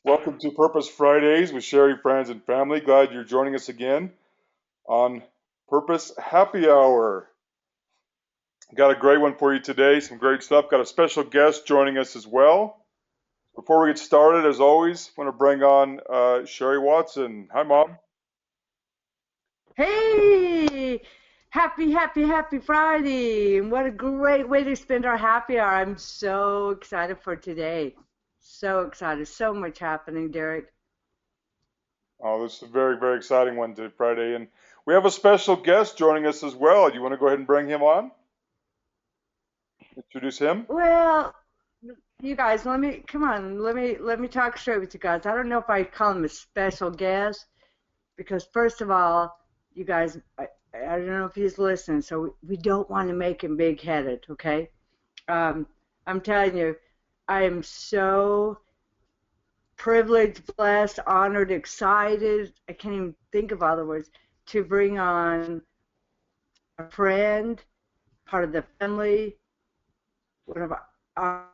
Welcome to Purpose Fridays with Sherry, friends, and family. Glad you're joining us again on Purpose Happy Hour. Got a great one for you today, some great stuff. Got a special guest joining us as well. Before we get started, as always, I want to bring on Sherry Watson. Hi, Mom. Hey, happy Friday. And what a great way to spend our happy hour. I'm so excited for today. So excited. So much happening, Derek. Oh, this is a very, very exciting one today, Friday. And we have a special guest joining us as well. Do you want to go ahead and bring him on? Introduce him? Well, you guys, come on, let me talk straight with you guys. I don't know if I call him a special guest because first of all, you guys, I don't know if he's listening, so we don't want to make him big-headed, okay? Um, I'm telling you, I am so privileged, blessed, honored, excited. I can't even think of other words to bring on a friend, part of the family, one of our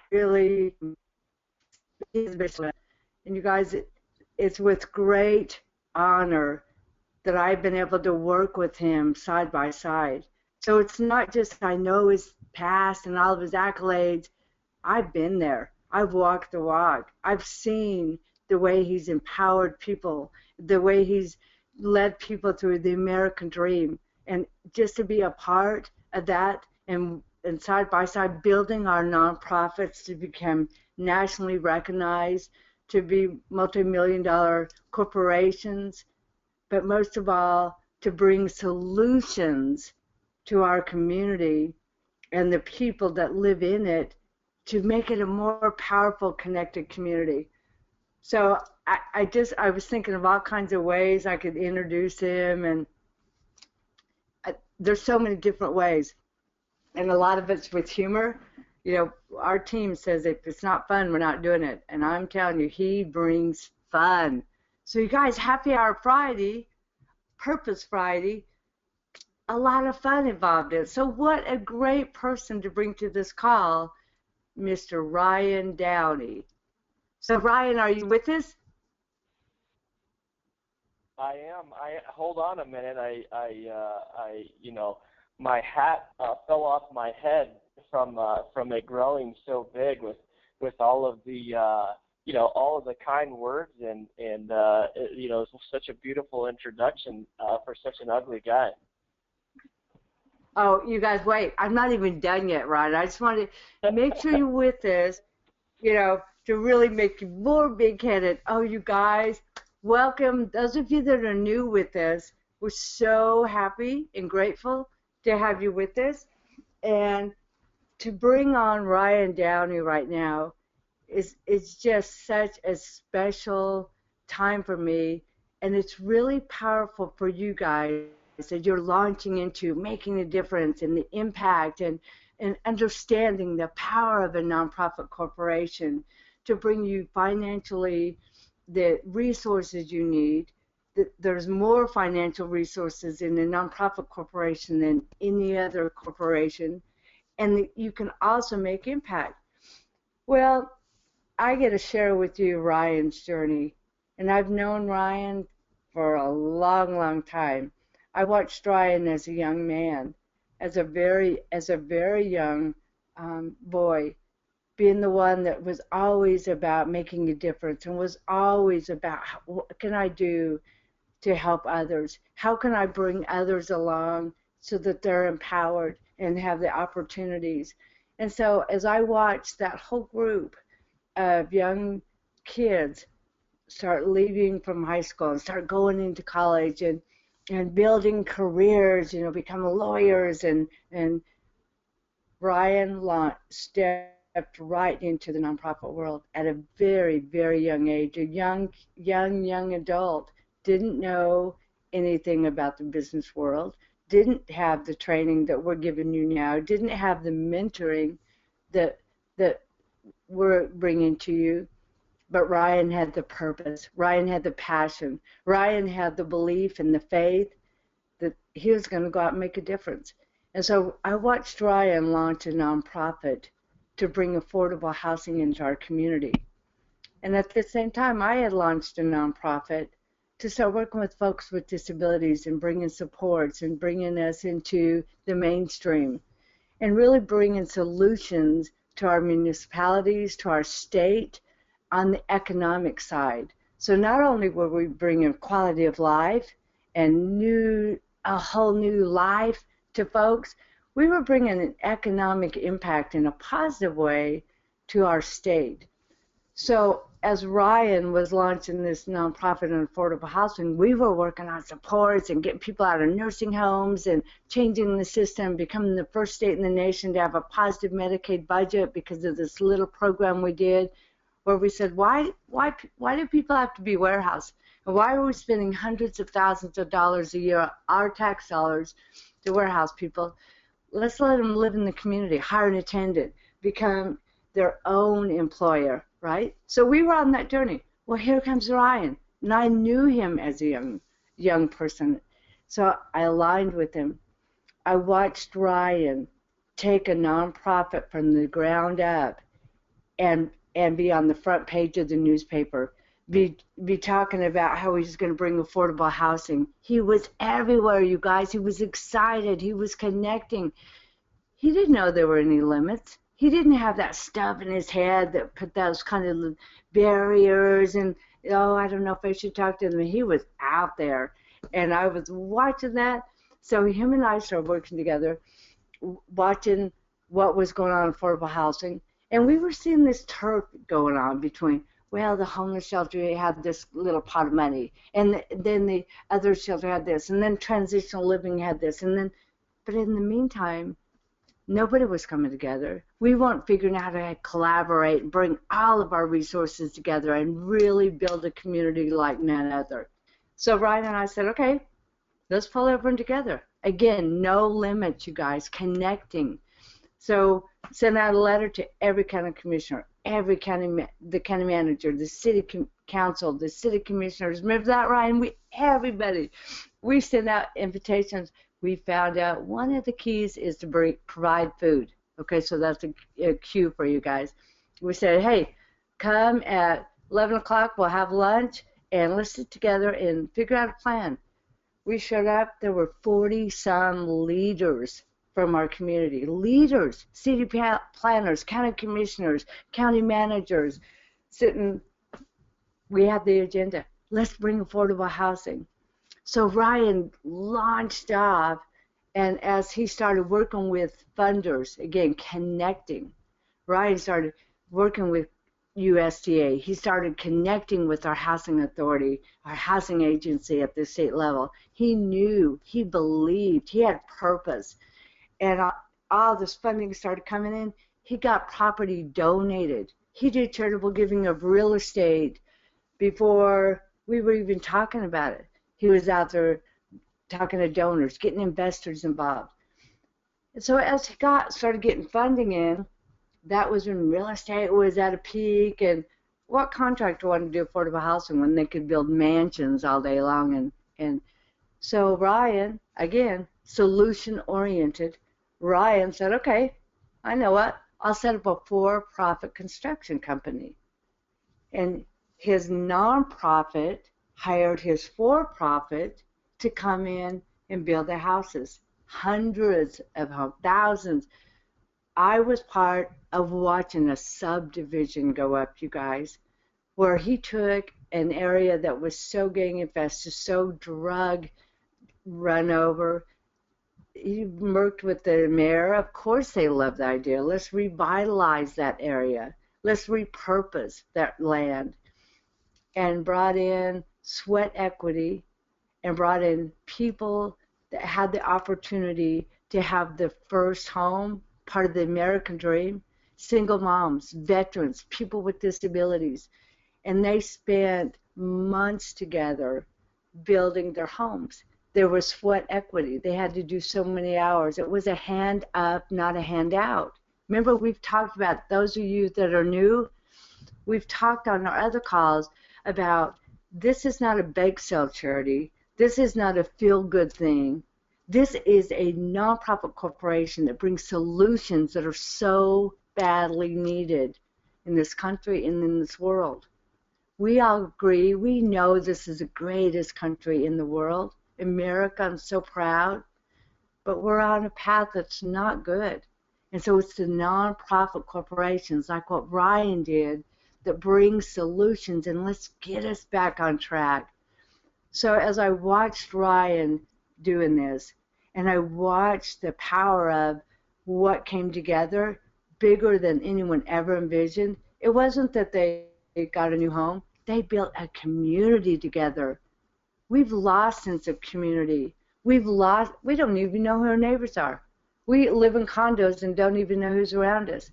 really, and you guys, it's with great honor that I've been able to work with him side by side. So it's not just I know his past and all of his accolades. I've been there. I've walked the walk. I've seen the way he's empowered people, the way he's led people through the American dream. And just to be a part of that and side by side building our nonprofits to become nationally recognized, to be multi-million dollar corporations, but most of all, to bring solutions to our community and the people that live in it to make it a more powerful, connected community. So I was thinking of all kinds of ways I could introduce him, and there's so many different ways, and a lot of it's with humor. You know, our team says if it's not fun, we're not doing it, and I'm telling you, he brings fun. So you guys, Happy Hour Friday, Purpose Friday, a lot of fun involved in it. So what a great person to bring to this call, Mr. Ryan Downey. So Ryan, are you with us? I am. I hold on a minute. My hat fell off my head from it growing so big with all of the all of the kind words and such a beautiful introduction for such an ugly guy. Oh, you guys, wait. I'm not even done yet, Ryan. I just wanted to make sure you're with us, to really make you more big-headed. Oh, you guys, welcome. Those of you that are new with us, we're so happy and grateful to have you with us. And to bring on Ryan Downey right now is just such a special time for me, and it's really powerful for you guys that you're launching into making a difference and the impact and understanding the power of a nonprofit corporation to bring you financially the resources you need. There's more financial resources in a nonprofit corporation than any other corporation, and that you can also make impact. Well, I get to share with you Ryan's journey, and I've known Ryan for a long, long time. I watched Ryan as a young man, as a very young boy, being the one that was always about making a difference and was always about what can I do to help others? How can I bring others along so that they're empowered and have the opportunities? And so as I watched that whole group of young kids start leaving from high school and start going into college and building careers, become lawyers and Ryan stepped right into the nonprofit world at a very, very young age, a young adult, didn't know anything about the business world, didn't have the training that we're giving you now, didn't have the mentoring that that we're bringing to you. But Ryan had the purpose. Ryan had the passion. Ryan had the belief and the faith that he was going to go out and make a difference. And so I watched Ryan launch a nonprofit to bring affordable housing into our community. And at the same time, I had launched a nonprofit to start working with folks with disabilities and bringing supports and bringing us into the mainstream and really bringing solutions to our municipalities, to our state on the economic side. So not only were we bringing quality of life and a whole new life to folks, we were bringing an economic impact in a positive way to our state. So as Ryan was launching this nonprofit on affordable housing, we were working on supports and getting people out of nursing homes and changing the system, becoming the first state in the nation to have a positive Medicaid budget because of this little program we did where we said, why do people have to be warehoused? And why are we spending hundreds of thousands of dollars a year, our tax dollars, to warehouse people? Let's let them live in the community, hire an attendant, become their own employer, right? So we were on that journey. Well, here comes Ryan, and I knew him as a young person, so I aligned with him. I watched Ryan take a nonprofit from the ground up and be on the front page of the newspaper, be talking about how he's going to bring affordable housing. He was everywhere, you guys. He was excited. He was connecting. He didn't know there were any limits. He didn't have that stuff in his head that put those kind of barriers and, oh, I don't know if I should talk to him. He was out there, and I was watching that. So him and I started working together, watching what was going on in affordable housing, and we were seeing this turf going on between, well, the homeless shelter had this little pot of money, and then the other shelter had this, and then transitional living had this, and then, but in the meantime, nobody was coming together. We weren't figuring out how to collaborate and bring all of our resources together and really build a community like none other. So Ryan and I said, okay, let's pull everyone together. Again, no limits, you guys, connecting. So send out a letter to every county commissioner, the county manager, the city council, the city commissioners. Remember that, Ryan? Everybody. We sent out invitations. We found out one of the keys is to provide food. Okay, so that's a cue for you guys. We said, hey, come at 11 o'clock, we'll have lunch, and let's sit together and figure out a plan. We showed up, there were 40-some leaders from our community. Leaders, city planners, county commissioners, county managers, sitting. We had the agenda. Let's bring affordable housing. So Ryan launched off, and as he started working with funders, again, connecting, Ryan started working with USDA. He started connecting with our housing authority, our housing agency at the state level. He knew, he believed, he had purpose. And all this funding started coming in. He got property donated. He did charitable giving of real estate before we were even talking about it. He was out there talking to donors, getting investors involved. And so as he started getting funding in, that was when real estate was at a peak, and what contractor wanted to do affordable housing when they could build mansions all day long? And so Ryan, again, solution-oriented, Ryan said, okay, I know what, I'll set up a for-profit construction company. And his nonprofit hired his for-profit to come in and build the houses, hundreds of homes, thousands. I was part of watching a subdivision go up, you guys, where he took an area that was so gang infested, so drug run over. He worked with the mayor. Of course they loved the idea. Let's revitalize that area. Let's repurpose that land. And brought in sweat equity and brought in people that had the opportunity to have the first home, part of the American dream, single moms, veterans, people with disabilities. And they spent months together building their homes. There was sweat equity. They had to do so many hours. It was a hand up, not a handout. Remember, we've talked about, those of you that are new, we've talked on our other calls about this is not a bake sale charity. This is not a feel-good thing. This is a nonprofit corporation that brings solutions that are so badly needed in this country and in this world. We all agree, we know this is the greatest country in the world. America, I'm so proud, but we're on a path that's not good. And so it's the nonprofit corporations like what Ryan did that bring solutions, and let's get us back on track. So as I watched Ryan doing this, and I watched the power of what came together, bigger than anyone ever envisioned, it wasn't that they got a new home. They built a community together. We've lost sense of community. We don't even know who our neighbors are. We live in condos and don't even know who's around us.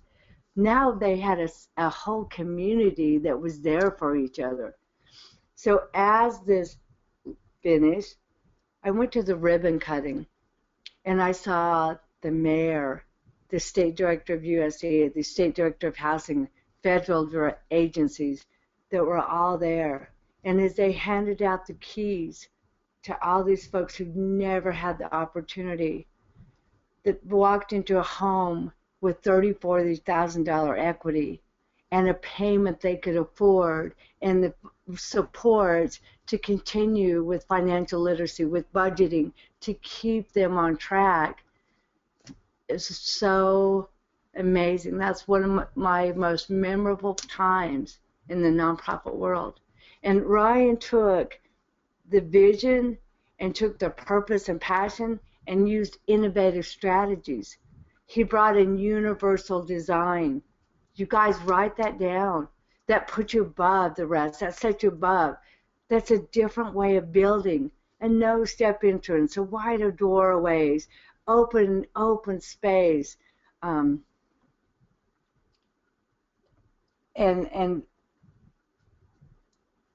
Now they had a whole community that was there for each other. So as this finished, I went to the ribbon cutting, and I saw the mayor, the state director of USDA, the state director of housing, federal agencies that were all there. And as they handed out the keys to all these folks who never had the opportunity, that walked into a home with $30,000, $40,000 equity and a payment they could afford, and the supports to continue with financial literacy, with budgeting, to keep them on track, is so amazing. That's one of my most memorable times in the nonprofit world. And Ryan took the vision and took the purpose and passion and used innovative strategies. He brought in universal design. You guys write that down. That puts you above the rest. That sets you above. That's a different way of building. A no-step entrance, a wider doorways, open space. And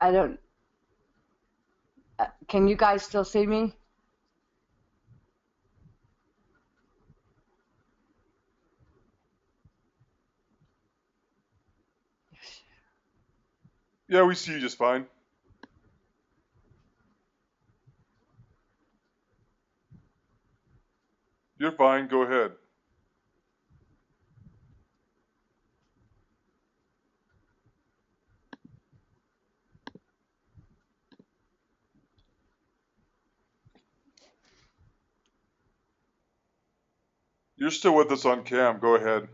I don't, can you guys still see me? Yeah, we see you just fine. You're fine. Go ahead. You're still with us on cam. Go ahead.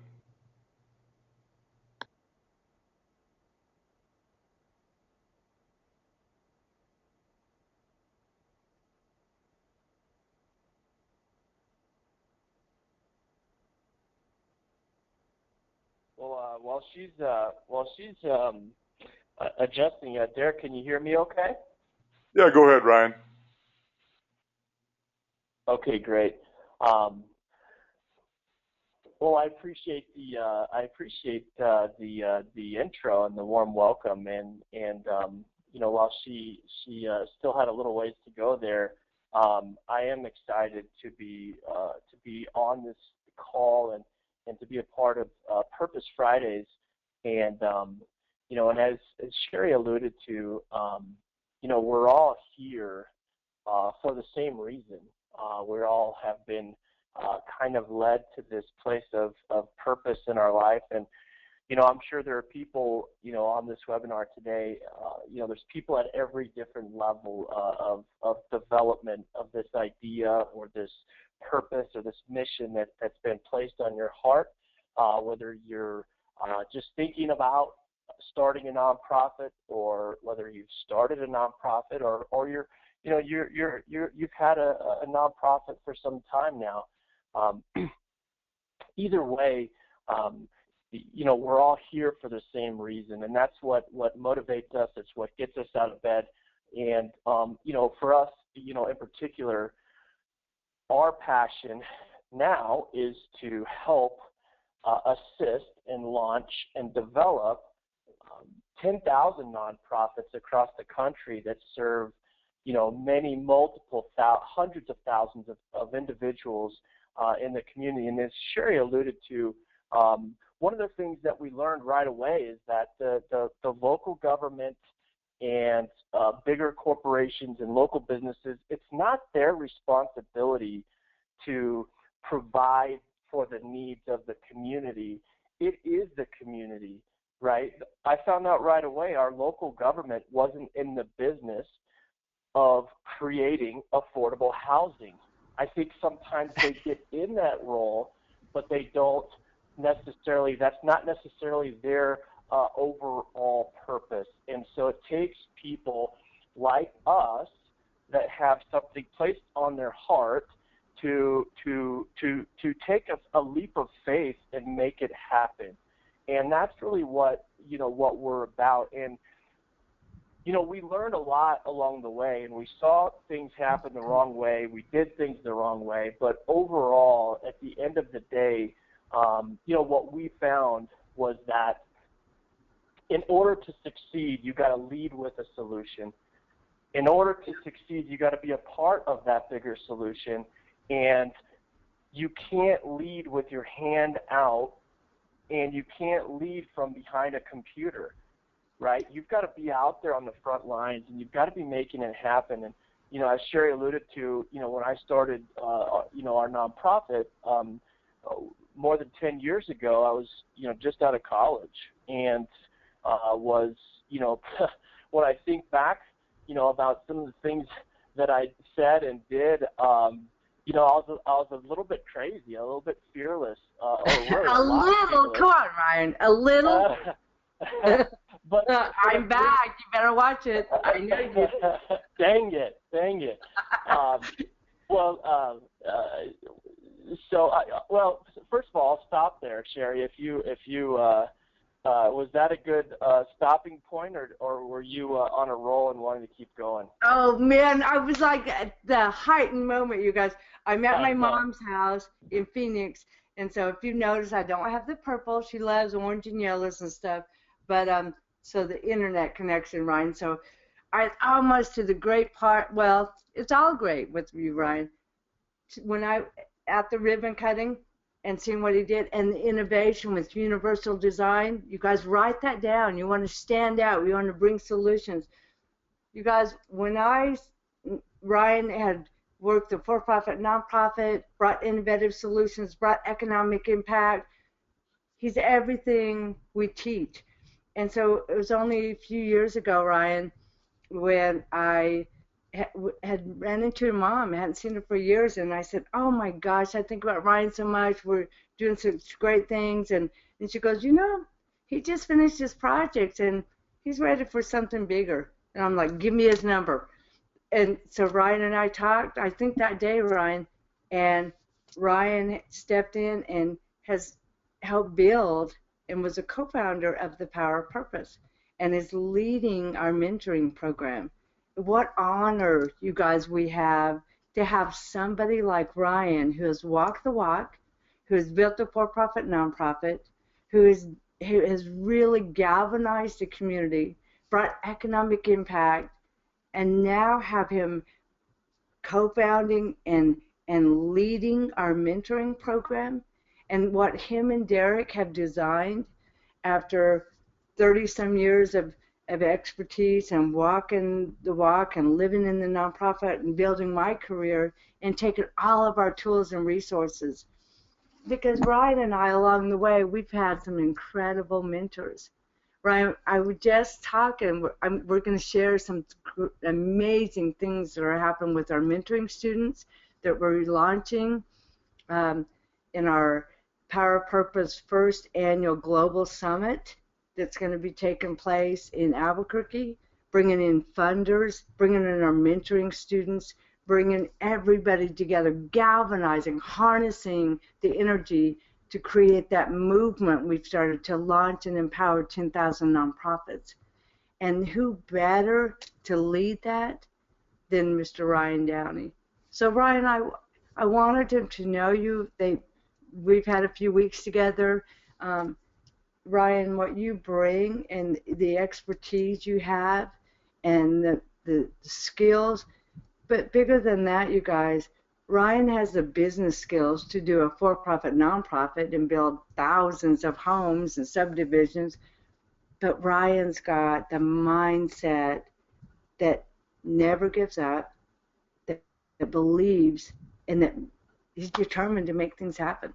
Well, while she's adjusting, Derek, can you hear me? Okay. Yeah, go ahead, Ryan. Okay, great. Um, well, I appreciate the intro and the warm welcome, and you know, while she still had a little ways to go there, I am excited to be on this call and to be a part of Purpose Fridays, and you know, and as Sherry alluded to, you know, we're all here for the same reason. We all have been kind of led to this place of purpose in our life. And, you know, I'm sure there are people, you know, on this webinar today, you know, there's people at every different level of development of this idea or this purpose or this mission that's been placed on your heart, whether you're just thinking about starting a nonprofit, or whether you've started a nonprofit, or you're, you know, you've had a nonprofit for some time now. Either way, you know, we're all here for the same reason, and that's what motivates us. It's what gets us out of bed. And you know, for us, you know, in particular, our passion now is to help assist and launch and develop 10,000 nonprofits across the country that serve, you know, many multiple hundreds of thousands of individuals in the community. And as Sherry alluded to, one of the things that we learned right away is that the local government and bigger corporations and local businesses, it's not their responsibility to provide for the needs of the community, it is the community, right? I found out right away our local government wasn't in the business of creating affordable housing. I think sometimes they get in that role, but they don't necessarily, that's not necessarily their overall purpose. And so it takes people like us that have something placed on their heart to take a leap of faith and make it happen. And that's really what we're about. And we learned a lot along the way, and we saw things happen the wrong way. We did things the wrong way, but overall, at the end of the day, what we found was that in order to succeed, you got to lead with a solution. In order to succeed, you got to be a part of that bigger solution, and you can't lead with your hand out, and you can't lead from behind a computer, right? You've got to be out there on the front lines, and you've got to be making it happen. And as Sherry alluded to, when I started, our nonprofit more than 10 years ago, I was, just out of college, and was, when I think back, about some of the things that I said and did, I was a little bit crazy, a little bit fearless, or really a little. Come on, Ryan. A little. But I'm back. You better watch it. I know you. Dang it. First of all, I'll stop there, Sherry. If you was that a good stopping point, or were you on a roll and wanting to keep going? Oh man, I was like at the heightened moment, you guys. I'm at my mom's house in Phoenix, and so if you notice, I don't have the purple. She loves orange and yellows and stuff, but so the internet connection, Ryan. So I almost to the great part. Well, it's all great with you, Ryan. When I at the ribbon cutting and seeing what he did, and the innovation with universal design, you guys write that down. You want to stand out. You want to bring solutions. You guys, when Ryan had worked the for-profit, nonprofit, brought innovative solutions, brought economic impact, he's everything we teach. And so it was only a few years ago, Ryan, when I had ran into her mom. I hadn't seen her for years, and I said, oh my gosh, I think about Ryan so much. We're doing such great things. And she goes, he just finished his project, and he's ready for something bigger. And I'm like, give me his number. And so Ryan and I talked, I think that day, Ryan, and Ryan stepped in and has helped build and was a co-founder of the Power of Purpose and is leading our mentoring program. What honor, you guys, we have to have somebody like Ryan who has walked the walk, who has built a for-profit nonprofit, who has really galvanized the community, brought economic impact, and now have him co-founding and leading our mentoring program. And what him and Derek have designed after 30-some years of expertise and walking the walk and living in the nonprofit and building my career and taking all of our tools and resources. Because Ryan and I, along the way, we've had some incredible mentors. Ryan, I was just talking, we're going to share some amazing things that are happening with our mentoring students that we're launching in our Power of Purpose first annual Global Summit that's going to be taking place in Albuquerque, bringing in funders, bringing in our mentoring students, bringing everybody together, galvanizing, harnessing the energy to create that movement we've started to launch and empower 10,000 nonprofits. And who better to lead that than Mr. Ryan Downey? So Ryan, I wanted him to know you. We've had a few weeks together. Ryan, what you bring and the expertise you have and the skills, but bigger than that, you guys, Ryan has the business skills to do a for-profit nonprofit and build thousands of homes and subdivisions, but Ryan's got the mindset that never gives up, that believes, and that he's determined to make things happen.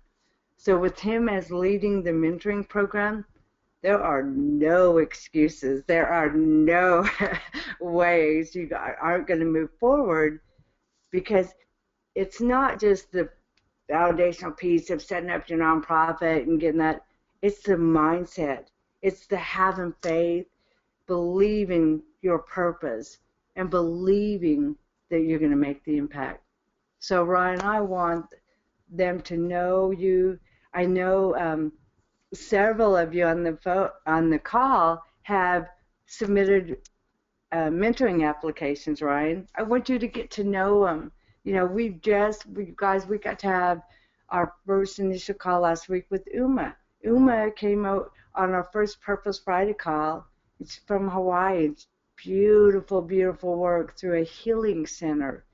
So with him as leading the mentoring program, there are no excuses. There are no ways you aren't going to move forward, because it's not just the foundational piece of setting up your nonprofit and getting that. It's the mindset. It's the having faith, believing your purpose, and believing that you're going to make the impact. So Ryan, I want them to know you. I know several of you on the call have submitted mentoring applications, Ryan. I want you to get to know them. You know, we got to have our first initial call last week with Uma. Uma came out on our first Purpose Friday call. It's from Hawaii. It's beautiful, beautiful work through a healing center,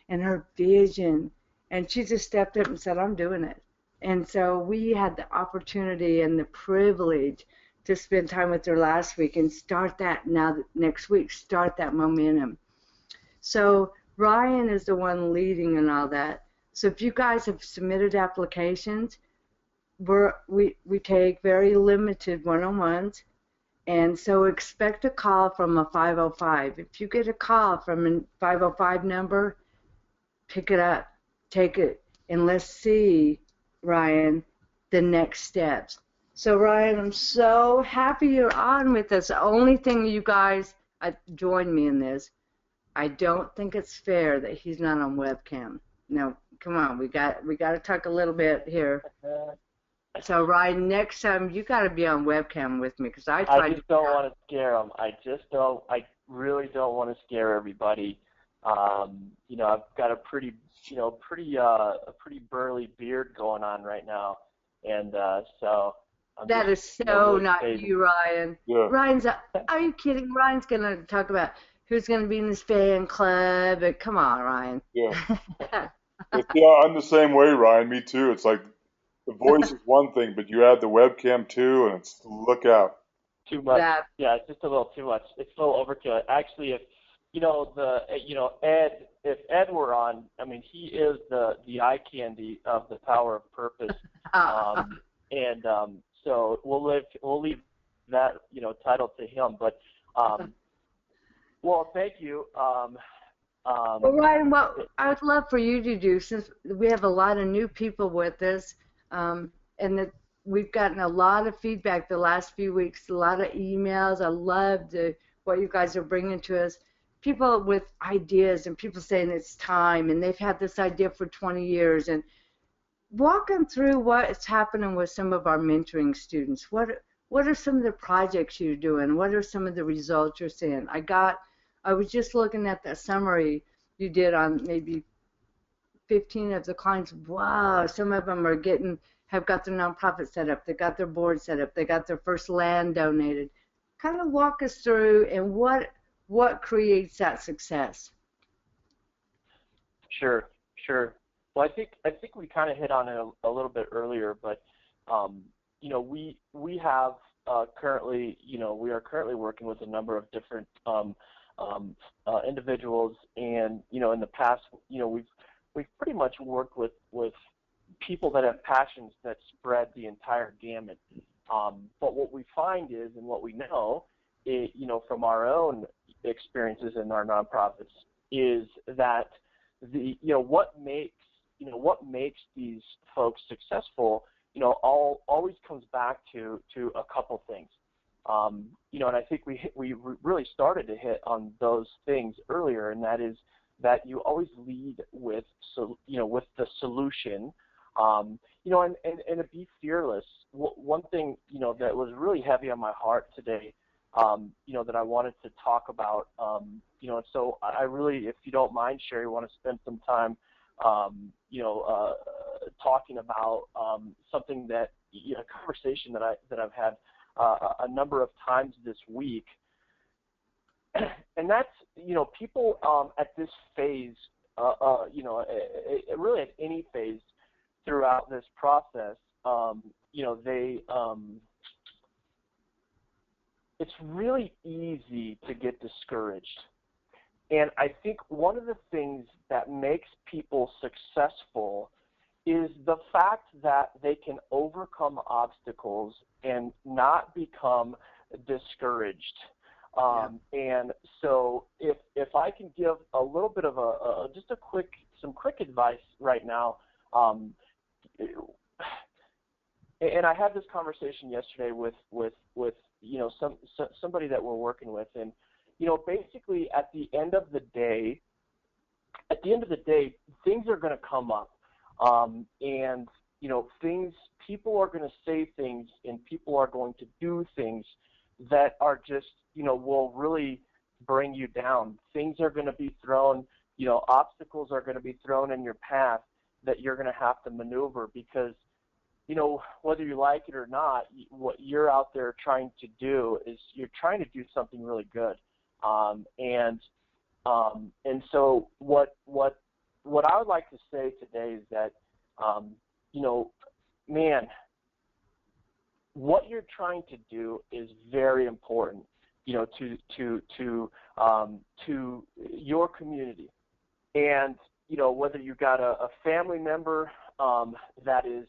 and her vision. And she just stepped up and said, I'm doing it. And so we had the opportunity and the privilege to spend time with her last week and start that next week, start that momentum. So Ryan is the one leading and all that. So if you guys have submitted applications, we take very limited one-on-ones. And so expect a call from a 505. If you get a call from a 505 number, pick it up, take it, and let's see, Ryan, the next steps. So Ryan, I'm so happy you're on with us. The only thing you guys join me in this, I don't think it's fair that he's not on webcam. No, come on, we got to talk a little bit here. So Ryan, next time you got to be on webcam with me, because I just don't want to scare him. I really don't want to scare everybody. You know, I've got a pretty burly beard going on right now, and so. That is so not you, Ryan. Yeah. Are you kidding? Ryan's going to talk about who's going to be in this fan club. Come on, Ryan. Yeah. Yeah, I'm the same way, Ryan. Me too. It's like the voice is one thing, but you add the webcam too, and it's look out. Too much. Yeah, it's just a little too much. It's a little overkill. Actually, if Ed were on, I mean, he is the eye candy of the power of purpose. So we'll leave that title to him. But well, thank you. Well, Ryan, what I would love for you to do, since we have a lot of new people with us, and that we've gotten a lot of feedback the last few weeks, a lot of emails. I love what you guys are bringing to us. People with ideas and people saying it's time, and they've had this idea for 20 years, and walk them through what's happening with some of our mentoring students. What are some of the projects you're doing? What are some of the results you're seeing? I was just looking at that summary you did on maybe 15 of the clients. Wow, some of them have got their nonprofit set up, they got their board set up, they got their first land donated. Kind of walk us through and what creates that success. Sure. Well, I think we kind of hit on it a little bit earlier, but we have currently we are currently working with a number of different individuals, and in the past we've pretty much worked with people that have passions that spread the entire gamut. But what we find is, and what we know, from our own experiences in our nonprofits, is that what makes these folks successful, always comes back to a couple things. And I think we really started to hit on those things earlier, and that is that you always lead with the solution, and to be fearless. One thing that was really heavy on my heart today, that I wanted to talk about, and so I really, if you don't mind, Sherry, want to spend some time, talking about something that a conversation that I've had a number of times this week, and that's people at this phase, really at any phase throughout this process, it's really easy to get discouraged. And I think one of the things that makes people successful is the fact that they can overcome obstacles and not become discouraged. And so if I can give a little bit of some quick advice right now, and I had this conversation yesterday with somebody that we're working with, and basically at the end of the day, things are going to come up, and people are going to say things, and people are going to do things that are just will really bring you down. Things are going to be thrown, obstacles are going to be thrown in your path that you're going to have to maneuver, because whether you like it or not, what you're out there trying to do is you're trying to do something really good. And so what I would like to say today is that, man, what you're trying to do is very important, to your community. And, whether you got a family member that is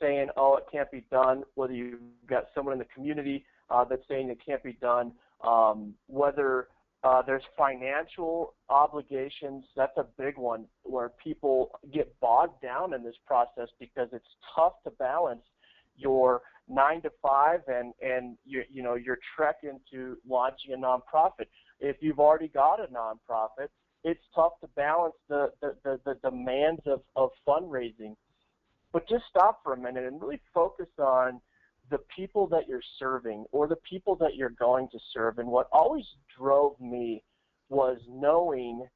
saying, oh, it can't be done, whether you've got someone in the community that's saying it can't be done, whether there's financial obligations. That's a big one where people get bogged down in this process because it's tough to balance your 9 to 5 and your trek into launching a nonprofit. If you've already got a nonprofit, it's tough to balance the demands of fundraising. But just stop for a minute and really focus on the people that you're serving or the people that you're going to serve. And what always drove me was knowing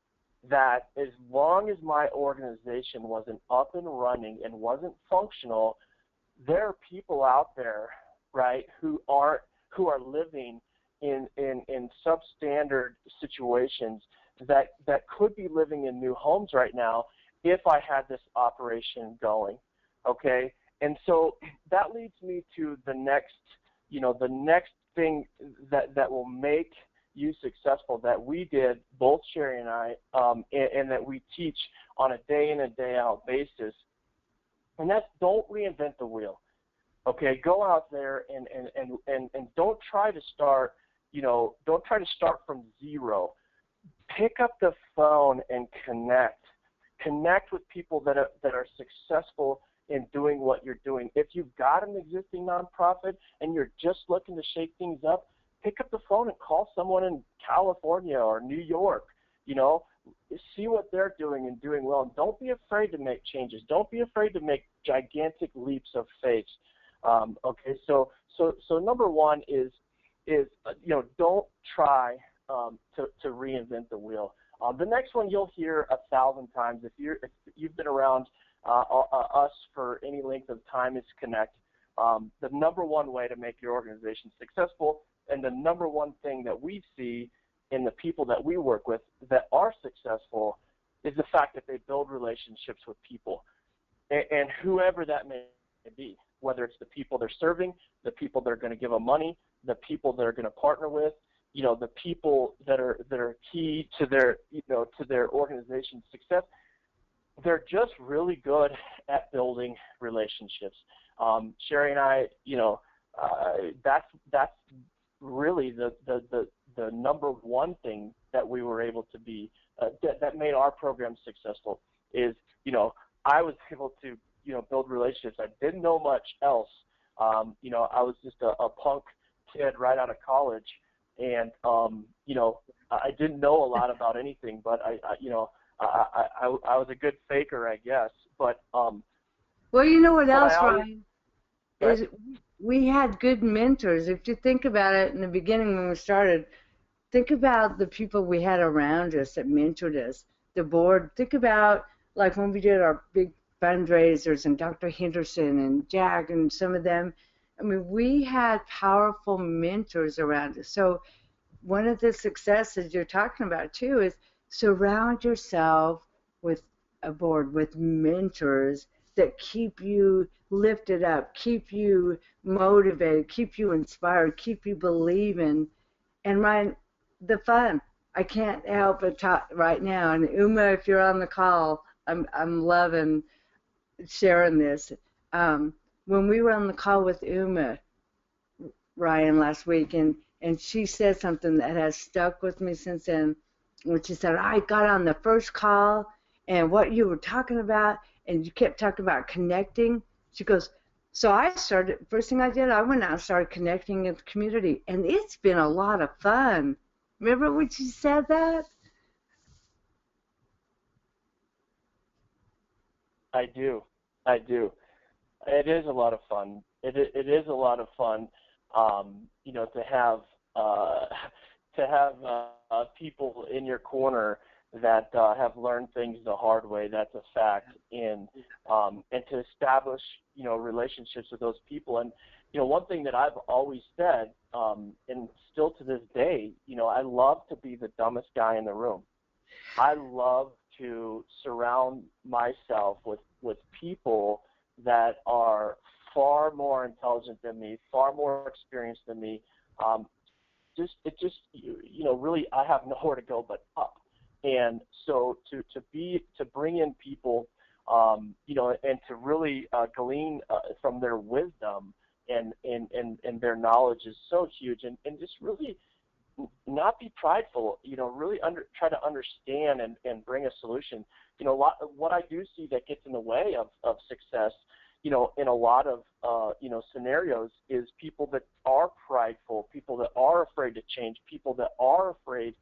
that as long as my organization wasn't up and running and wasn't functional, there are people out there, right, who are living in substandard situations that could be living in new homes right now if I had this operation going. Okay, and so that leads me to the next thing that will make you successful, that we did, both Sherry and I, and that we teach on a day in and day out basis, and that's don't reinvent the wheel. Okay, go out there and don't try to start, don't try to start from zero. Pick up the phone and connect with people that are successful in doing what you're doing. If you've got an existing nonprofit and you're just looking to shake things up, pick up the phone and call someone in California or New York. See what they're doing and doing well. And don't be afraid to make changes. Don't be afraid to make gigantic leaps of faith. Okay, so number one is don't try to reinvent the wheel. The next one you'll hear 1,000 times if you've been around us for any length of time is connect. The number one way to make your organization successful, and the number one thing that we see in the people that we work with that are successful, is the fact that they build relationships with people, and whoever that may be, whether it's the people they're serving, the people they're going to give them money, the people they're going to partner with, the people that are key to their organization's success. They're just really good at building relationships. Sherry and I, that's really the number one thing that we were able to be that made our program successful. Is I was able to build relationships. I didn't know much else. I was just a punk kid right out of college, and I didn't know a lot about anything, but I was a good faker, I guess. But well, you know what else, Ryan? Is we had good mentors. If you think about it, in the beginning when we started, think about the people we had around us that mentored us. The board. Think about like when we did our big fundraisers, and Dr. Henderson and Jack and some of them. I mean, we had powerful mentors around us. So one of the successes you're talking about too is surround yourself with a board, with mentors that keep you lifted up, keep you motivated, keep you inspired, keep you believing. And Ryan, the fun, I can't help but talk right now. And Uma, if you're on the call, I'm loving sharing this. When we were on the call with Uma, Ryan, last week, and she said something that has stuck with me since then. When she said, I got on the first call and what you were talking about, and you kept talking about connecting. She goes, so I started, first thing I did, I went out and started connecting in the community, and it's been a lot of fun. Remember when she said that? I do. I do. It is a lot of fun. It is a lot of fun, to have uh, people in your corner that have learned things the hard way. That's a fact, and to establish relationships with those people. And one thing that I've always said, and still to this day, I love to be the dumbest guy in the room. I love to surround myself with people that are far more intelligent than me, far more experienced than me. Um, really, I have nowhere to go but up. And so to bring in people, and to really glean from their wisdom and their knowledge is so huge, and just really not be prideful, really try to understand and bring a solution. What I do see that gets in the way of success, in a lot of, scenarios is people that are prideful, people that are afraid to change, people that are afraid,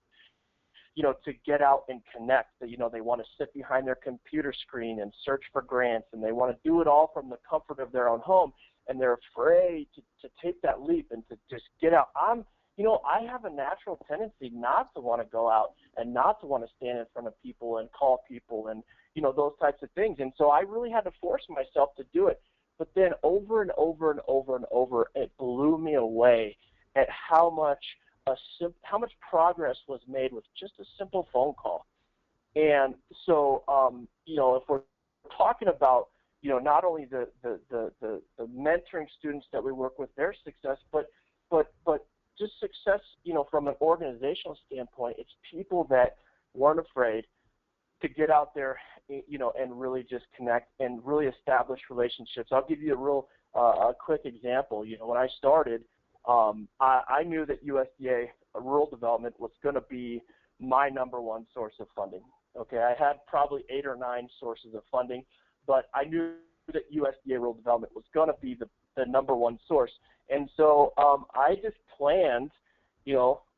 to get out and connect. They want to sit behind their computer screen and search for grants, and they want to do it all from the comfort of their own home, and they're afraid to take that leap and to just get out. I have a natural tendency not to want to go out and not to want to stand in front of people and call people and, those types of things. And so I really had to force myself to do it. But then over and over and over and over, it blew me away at how much progress was made with just a simple phone call. And so, if we're talking about, not only the mentoring students that we work with, their success, but just success, from an organizational standpoint, it's people that weren't afraid to get out there, and really just connect and really establish relationships. I'll give you a quick example. When I started, I knew that USDA rural development was going to be my number one source of funding. Okay, I had probably 8 or 9 sources of funding, but I knew that USDA rural development was going to be the number one source. And so I just planned,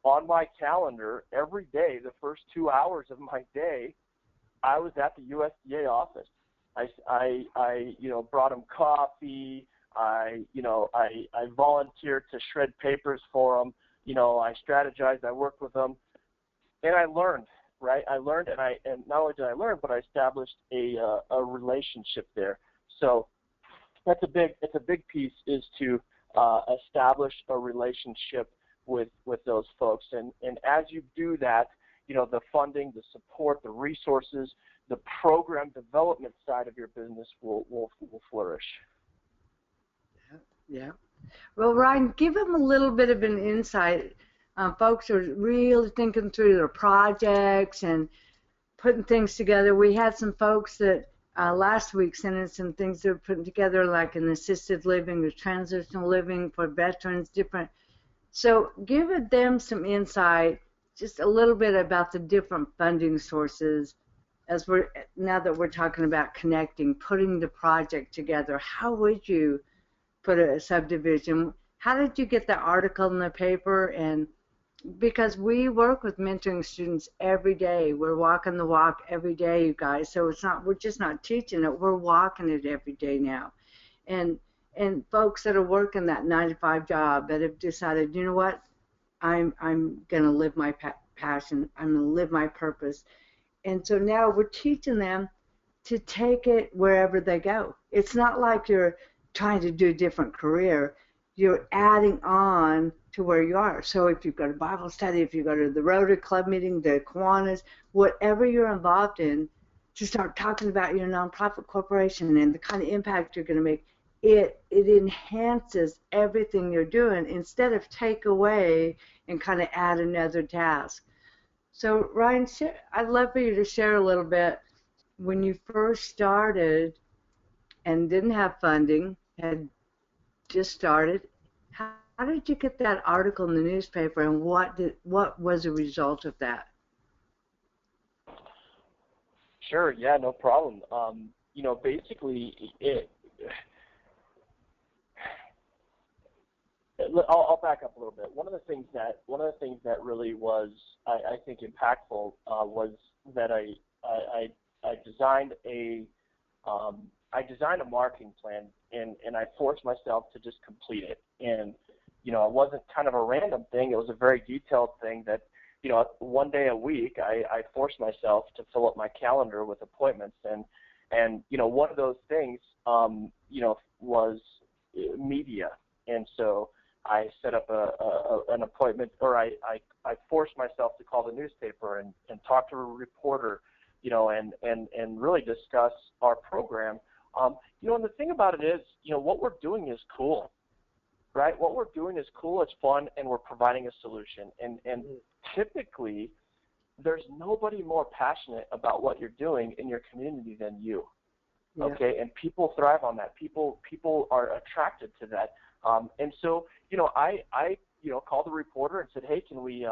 on my calendar every day, the first 2 hours of my day, I was at the USDA office. I brought them coffee. I volunteered to shred papers for them. I strategized. I worked with them, and I learned. Right, I learned, and not only did I learn, but I established a relationship there. So it's a big piece is to establish a relationship with those folks, and as you do that, the funding, the support, the resources, the program development side of your business will flourish. Yeah. Well, Ryan, give them a little bit of an insight. Folks are really thinking through their projects and putting things together. We had some folks that last week sent in some things they're putting together, like an assisted living or transitional living for veterans, different. So give them some insight, just a little bit about the different funding sources now that we're talking about connecting, putting the project together. How would you put a subdivision? How did you get the article in the paper? And because we work with mentoring students every day, we're walking the walk every day, you guys. So we're just not teaching it, we're walking it every day now. And folks that are working that 9-to-5 job that have decided, you know what, I'm going to live my passion, I'm going to live my purpose. And so now we're teaching them to take it wherever they go. It's not like you're trying to do a different career. You're adding on to where you are. So if you go to Bible study, if you go to the Rotary Club meeting, the Kiwanis, whatever you're involved in, to start talking about your nonprofit corporation and the kind of impact you're going to make, it enhances everything you're doing instead of take away and kind of add another task. So Ryan, I'd love for you to share a little bit when you first started. and didn't have funding, had just started. How did you get that article in the newspaper, and what was the result of that? Sure, yeah, no problem. Basically, I'll back up a little bit. One of the things that really was, I think, impactful was that I designed a marketing plan, and I forced myself to just complete it. And it wasn't kind of a random thing. It was a very detailed thing that, one day a week, I forced myself to fill up my calendar with appointments. And one of those things, was media. And so I set up an appointment, or I forced myself to call the newspaper and talk to a reporter, and really discuss our program. And the thing about it is, what we're doing is cool, right? What we're doing is cool, it's fun, and we're providing a solution. And typically, there's nobody more passionate about what you're doing in your community than you. Yeah. Okay, and people thrive on that. People are attracted to that. And so, I called the reporter and said, hey, can we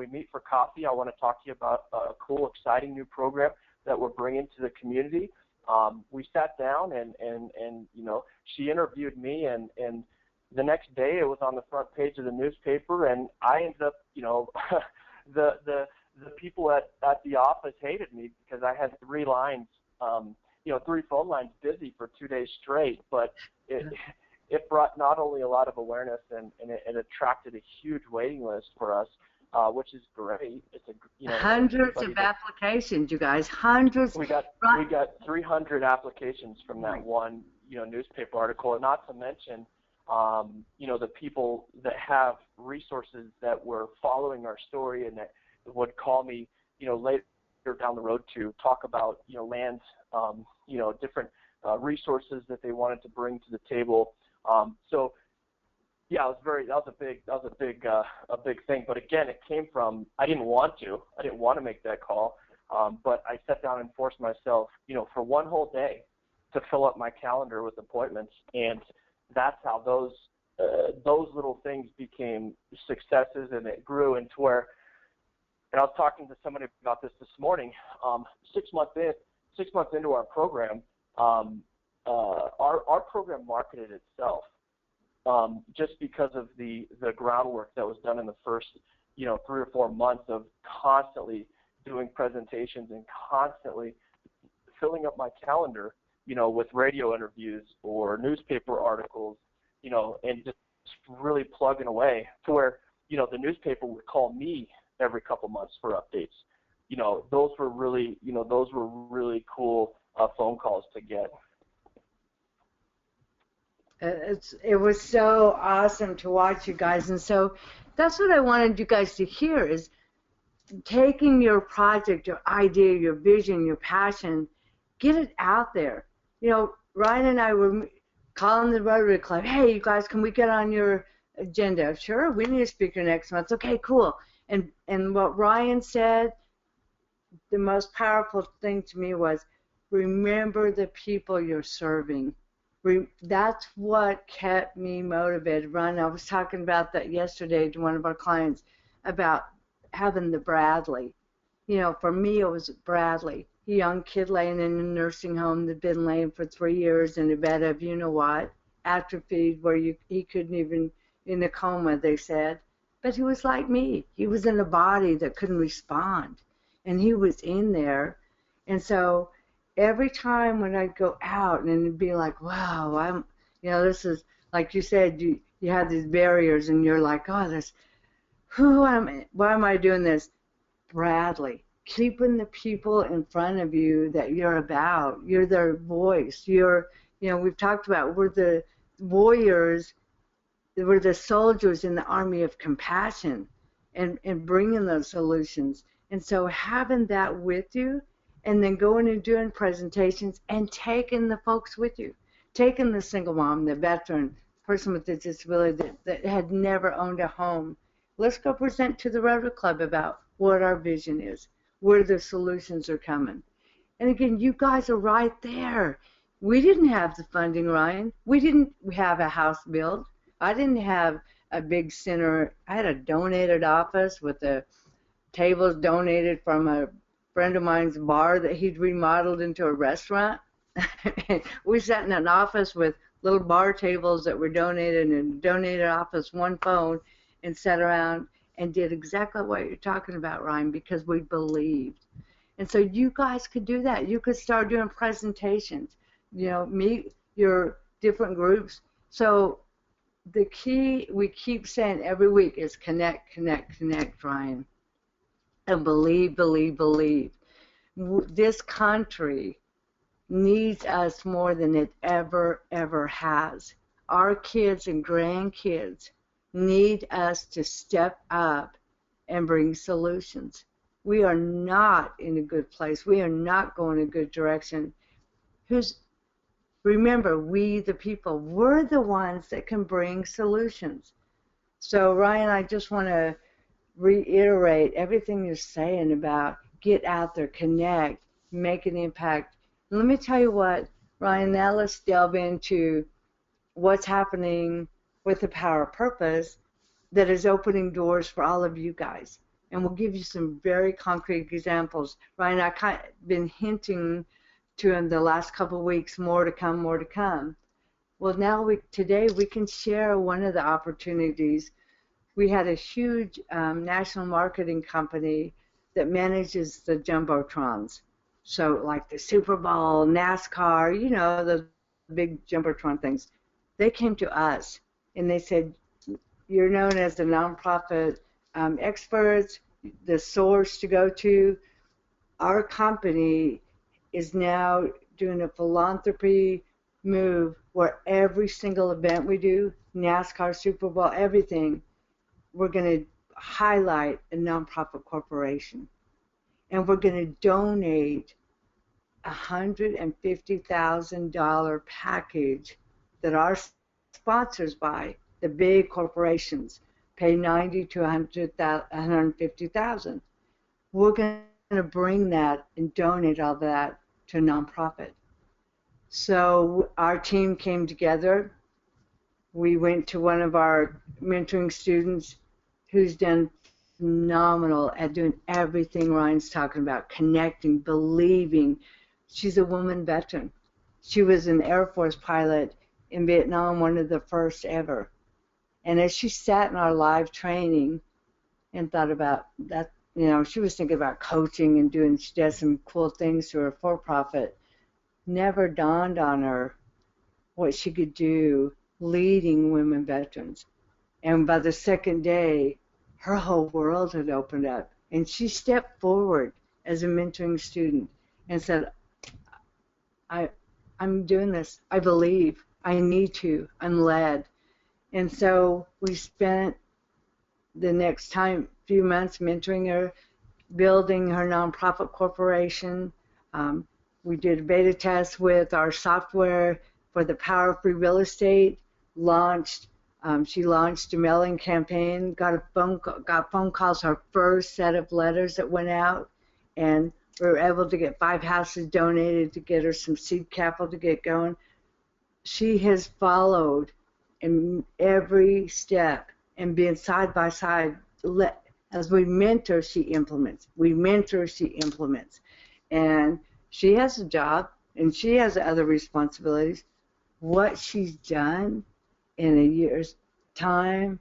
meet for coffee? I want to talk to you about a cool, exciting new program that we're bringing to the community. We sat down and she interviewed me, and the next day it was on the front page of the newspaper, and I ended up, the people at the office hated me because I had 3 lines, 3 phone lines busy for 2 days straight, but it brought not only a lot of awareness and it attracted a huge waiting list for us, which is great. It's hundreds of applications, you guys, hundreds. We got 300 applications from that one newspaper article, and not to mention the people that have resources that were following our story and that would call me later down the road to talk about lands, different resources that they wanted to bring to the table. So yeah, that was a big thing. But again, it came from, I didn't want to make that call, but I sat down and forced myself, for one whole day to fill up my calendar with appointments, and that's how those little things became successes, and it grew into where. And I was talking to somebody about this morning. 6 months into our program, our program marketed itself, just because of the groundwork that was done in the first 3 or 4 months of constantly doing presentations and constantly filling up my calendar, with radio interviews or newspaper articles, and just really plugging away to where the newspaper would call me every couple months for updates. Those were really cool phone calls to get. It was so awesome to watch you guys, and so that's what I wanted you guys to hear, is taking your project, your idea, your vision, your passion, get it out there. Ryan and I were calling the Rotary Club, hey, you guys, can we get on your agenda? Sure, we need a speaker next month. Okay, cool. And what Ryan said, the most powerful thing to me was, remember the people you're serving. That's what kept me motivated. Ryan, I was talking about that yesterday to one of our clients about having the Bradley. For me, it was Bradley, a young kid laying in a nursing home that had been laying for 3 years in a bed of, atrophied, where he couldn't even, in a coma, they said. But he was like me. He was in a body that couldn't respond, and he was in there. And so every time when I'd go out, and it'd be like, wow, this is, like you said, you have these barriers, and you're like, oh, why am I doing this? Bradley, keeping the people in front of you that you're about. You're their voice. We've talked about, we're the warriors, we're the soldiers in the army of compassion, and bringing those solutions. And so having that with you, and then going and doing presentations and taking the folks with you, taking the single mom, the veteran, person with a disability that had never owned a home. Let's go present to the Rotary Club about what our vision is, where the solutions are coming. And again, you guys are right there. We didn't have the funding, Ryan. We didn't have a house built. I didn't have a big center. I had a donated office with the tables donated from a friend of mine's bar that he'd remodeled into a restaurant. We sat in an office with little bar tables that were donated and a donated office, one phone, and sat around and did exactly what you're talking about, Ryan, because we believed. And so you guys could do that. You could start doing presentations, meet your different groups. So the key we keep saying every week is connect, connect, connect, Ryan. And believe, believe, believe. This country needs us more than it ever has. Our kids and grandkids need us to step up and bring solutions. We are not in a good place. We are not going in a good direction. Remember, we the people, we're the ones that can bring solutions. So Ryan, I just want to reiterate everything you're saying about get out there, connect, make an impact. And let me tell you what, Ryan, now let's delve into what's happening with the Power of Purpose that is opening doors for all of you guys. And we'll give you some very concrete examples. Ryan, I've been hinting to in the last couple of weeks, more to come, more to come. Well, now today we can share one of the opportunities. We had a huge national marketing company that manages the jumbotrons. So like the Super Bowl, NASCAR, the big jumbotron things. They came to us and they said, you're known as the nonprofit experts, the source to go to. Our company is now doing a philanthropy move where every single event we do, NASCAR, Super Bowl, everything, we're going to highlight a nonprofit corporation. And we're going to donate a $150,000 package that our sponsors buy, the big corporations, pay $90,000 to $150,000. We're going to bring that and donate all that to a nonprofit. So our team came together. We went to one of our mentoring students who's done phenomenal at doing everything Ryan's talking about, connecting, believing. She's a woman veteran. She was an Air Force pilot in Vietnam, one of the first ever. And as she sat in our live training and thought about that, she was thinking about coaching and she does some cool things to her for-profit. Never dawned on her what she could do leading women veterans. And by the second day, her whole world had opened up. And she stepped forward as a mentoring student and said, I'm doing this. I believe. I need to. I'm led. And so we spent the next few months mentoring her, building her nonprofit corporation. We did a beta test with our software for the Power of Free Real Estate, she launched a mailing campaign, got phone calls, her first set of letters that went out, and we were able to get 5 houses donated to get her some seed capital to get going. She has followed in every step and being side by side. As we mentor, she implements. We mentor, she implements. And she has a job and she has other responsibilities. What she's done in a year's time,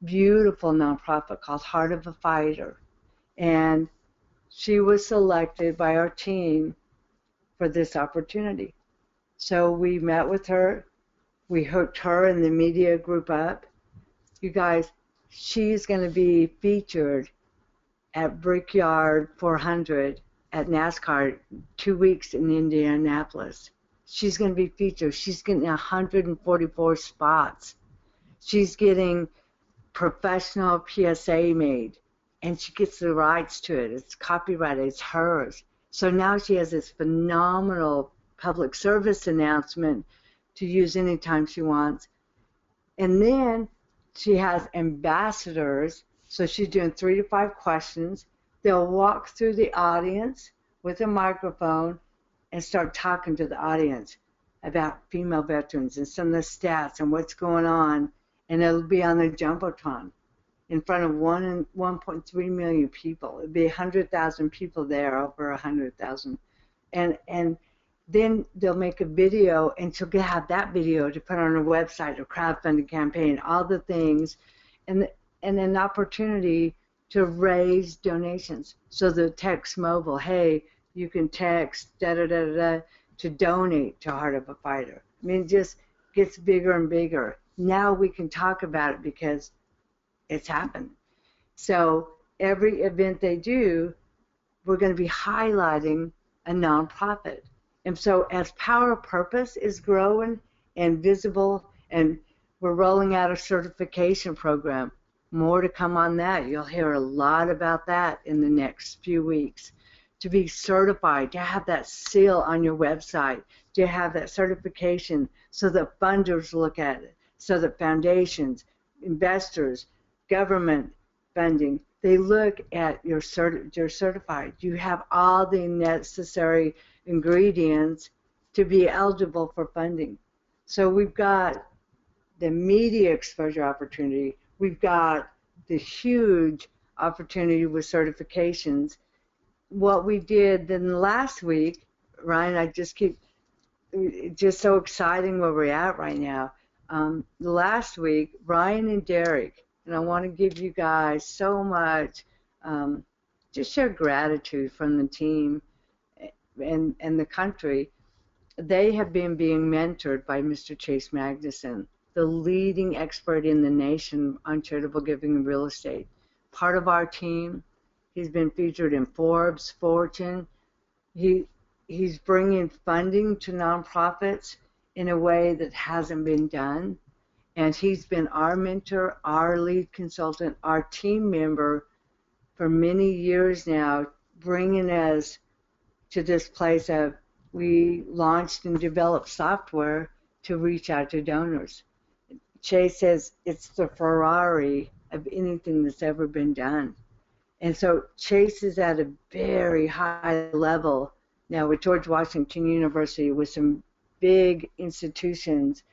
beautiful nonprofit called Heart of a Fighter. And she was selected by our team for this opportunity. So we met with her. We hooked her and the media group up. You guys, she's going to be featured at Brickyard 400 at NASCAR 2 weeks in Indianapolis. She's going to be featured. She's getting 144 spots. She's getting professional PSA made, and she gets the rights to it. It's copyrighted. It's hers. So now she has this phenomenal public service announcement to use anytime she wants. And then she has ambassadors. So she's doing 3 to 5 questions. They'll walk through the audience with a microphone and start talking to the audience about female veterans and some of the stats and what's going on, and it'll be on the Jumbotron in front of 1.3 million people. It'll be 100,000 people there, over 100,000. And then they'll make a video, and she'll have that video to put on her website, a crowdfunding campaign, all the things, and an opportunity to raise donations. So the text mobile, hey, you can text to donate to Heart of a Fighter. I mean, it just gets bigger and bigger. Now we can talk about it because it's happened. So every event they do, we're going to be highlighting a nonprofit. And so as Power of Purpose is growing and visible, and we're rolling out a certification program, more to come on that. You'll hear a lot about that in the next few weeks. To be certified, to have that seal on your website, to have that certification so that funders look at it, so that foundations, investors, government funding, they look at you're certified. You have all the necessary ingredients to be eligible for funding. So we've got the media exposure opportunity. We've got the huge opportunity with certifications. What we did then last week, Ryan, I just keep, just so exciting where we're at right now. Last week, Ryan and Derek, and I want to give you guys so much, just share gratitude from the team and the country. They have been being mentored by Mr. Chase Magnuson, the leading expert in the nation on charitable giving and real estate. Part of our team. He's been featured in Forbes, Fortune. He's bringing funding to nonprofits in a way that hasn't been done. And he's been our mentor, our lead consultant, our team member for many years now, bringing us to this place of we launched and developed software to reach out to donors. Chase says it's the Ferrari of anything that's ever been done. And so Chase is at a very high level now with George Washington University, with some big institutions,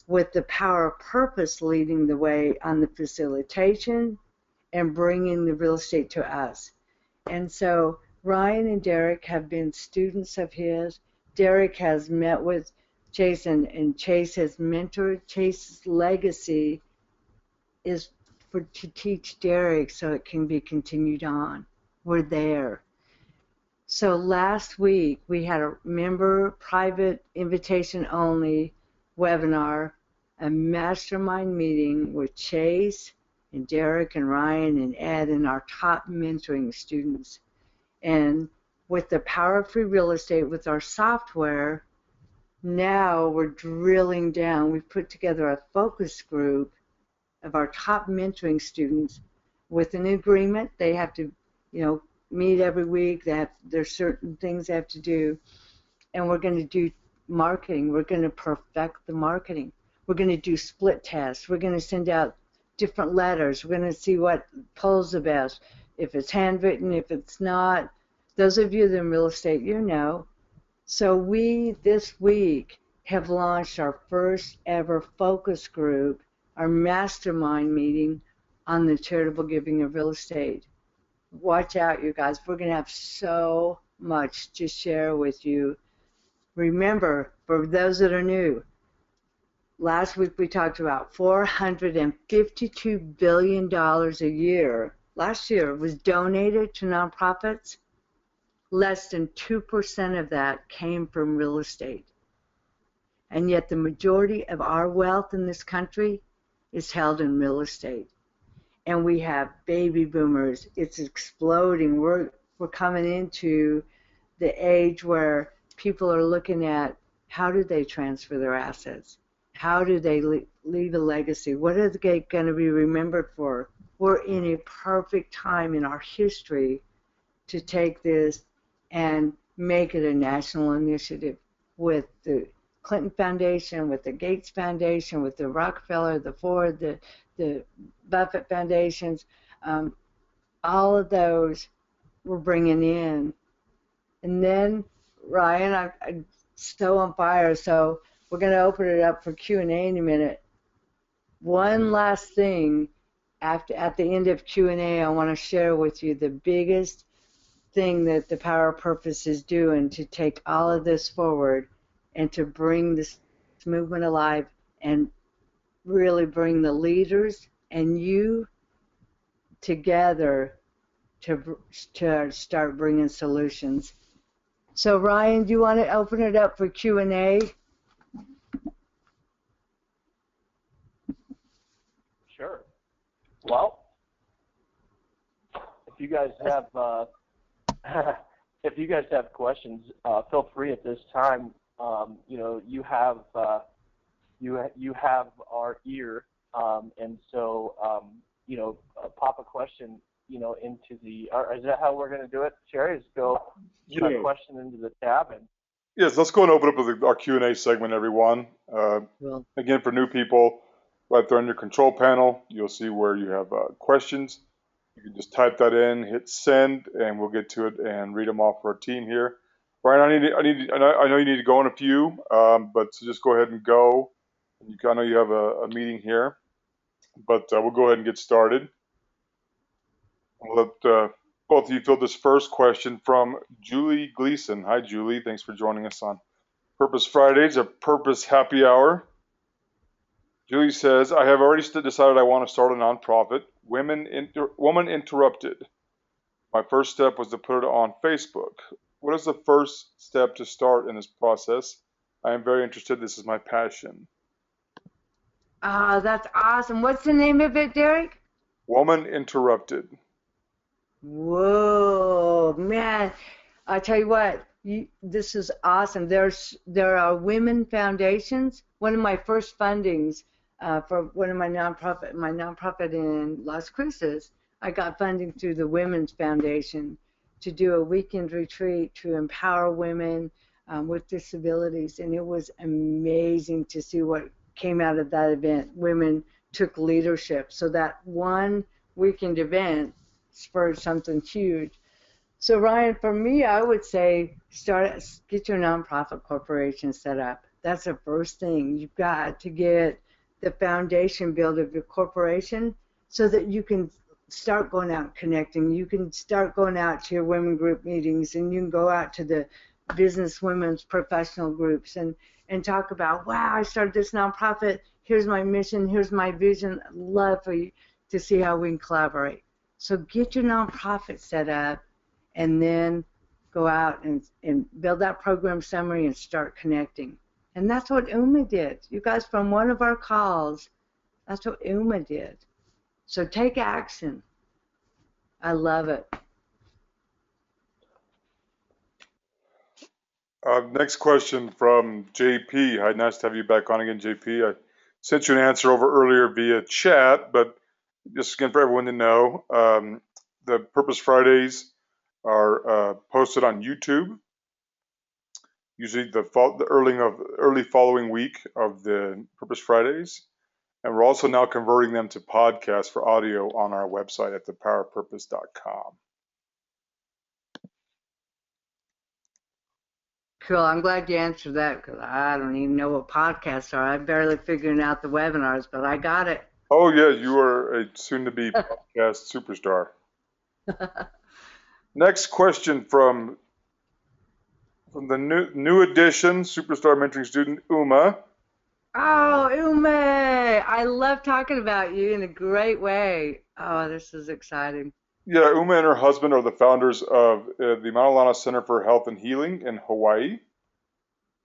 with the Power of Purpose leading the way on the facilitation and bringing the real estate to us. And so Ryan and Derek have been students of his. Derek has met with Chase, and Chase has mentored. Chase's legacy is to teach Derek so it can be continued on. We're there. So last week we had a member private invitation only webinar, a mastermind meeting with Chase and Derek and Ryan and Ed and our top mentoring students. And with the Power of Free Real Estate, with our software, now we're drilling down. We've put together a focus group of our top mentoring students with an agreement. They have to, meet every week. There's certain things they have to do. And we're going to do marketing. We're going to perfect the marketing. We're going to do split tests. We're going to send out different letters. We're going to see what pulls the best. If it's handwritten, if it's not. Those of you that are in real estate, you know. So we, this week, have launched our first ever focus group, our mastermind meeting on the charitable giving of real estate. Watch out, you guys. We're going to have so much to share with you. Remember, for those that are new, last week we talked about $452 billion a year. Last year was donated to nonprofits. Less than 2% of that came from real estate. And yet the majority of our wealth in this country is held in real estate. And we have baby boomers. It's exploding. We're coming into the age where people are looking at how do they transfer their assets? How do they leave a legacy? What are they going to be remembered for? We're in a perfect time in our history to take this and make it a national initiative with the Clinton Foundation, with the Gates Foundation, with the Rockefeller, the Ford, the Buffett Foundations, all of those we're bringing in. And then, Ryan, so on fire. So we're going to open it up for Q&A in a minute. One last thing, at the end of Q&A, I want to share with you the biggest thing that the Power of Purpose is doing to take all of this forward and to bring this movement alive and really bring the leaders and you together to start bringing solutions. So Ryan, do you want to open it up for Q&A? Sure. Well, if you guys have questions, feel free at this time. You have our ear, and so pop a question into the. Is that how we're going to do it, Sherry? Is go a question into the tab and. Yes, let's go and open up with our Q&A segment, everyone. Again, for new people, right there on your control panel, you'll see where you have questions. You can just type that in, hit send, and we'll get to it and read them off for our team here. Brian, I know you need to go in a few, but so just go ahead and go. I know you have a meeting here, but we'll go ahead and get started. I'll let both of you fill this first question from Julie Gleason. Hi, Julie. Thanks for joining us on Purpose Fridays, a Purpose Happy Hour. Julie says, I have already decided I want to start a nonprofit, Woman Interrupted. My first step was to put it on Facebook. What is the first step to start in this process? I am very interested. This is my passion. Oh, that's awesome. What's the name of it, Derek? Woman Interrupted. Whoa, man. I tell you what, this is awesome. There are women foundations. One of my first fundings for one of my nonprofit in Las Cruces, I got funding through the Women's Foundation to do a weekend retreat to empower women with disabilities, and it was amazing to see what came out of that event. Women took leadership, so that one weekend event spurred something huge. So Ryan, for me, I would say get your nonprofit corporation set up. That's the first thing. You've got to get the foundation built of your corporation so that you can start going out and connecting. You can start going out to your women group meetings, and you can go out to the business women's professional groups and talk about, wow, I started this nonprofit. Here's my mission. Here's my vision. I'd love for you to see how we can collaborate. So get your nonprofit set up and then go out and build that program summary and start connecting. And that's what Uma did. You guys, from one of our calls, that's what Uma did. So take action. I love it. Next question from JP. Hi, nice to have you back on again, JP. I sent you an answer over earlier via chat, but just again for everyone to know, the Purpose Fridays are posted on YouTube, usually the early following week of the Purpose Fridays, and we're also now converting them to podcasts for audio on our website at thepowerpurpose.com. Cool. I'm glad you answered that because I don't even know what podcasts are. I'm barely figuring out the webinars, but I got it. Oh, yeah, you are a soon-to-be podcast superstar. Next question from the new edition superstar mentoring student, Uma. Oh, Uma, I love talking about you in a great way. Oh, this is exciting. Yeah, Uma and her husband are the founders of the Mauna Lana Center for Health and Healing in Hawaii.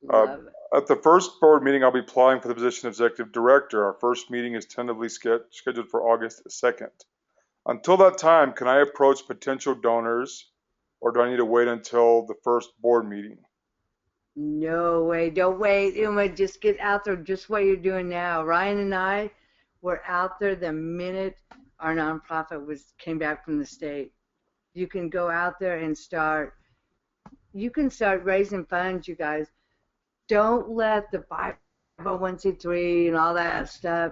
Love it. At the first board meeting, I'll be applying for the position of executive director. Our first meeting is tentatively scheduled for August 2nd. Until that time, can I approach potential donors, or do I need to wait until the first board meeting? No way. Don't wait, Uma. Just get out there. Just what you're doing now. Ryan and I were out there the minute our nonprofit came back from the state. You can go out there and start raising funds, you guys. Don't let the 501c3 and all that stuff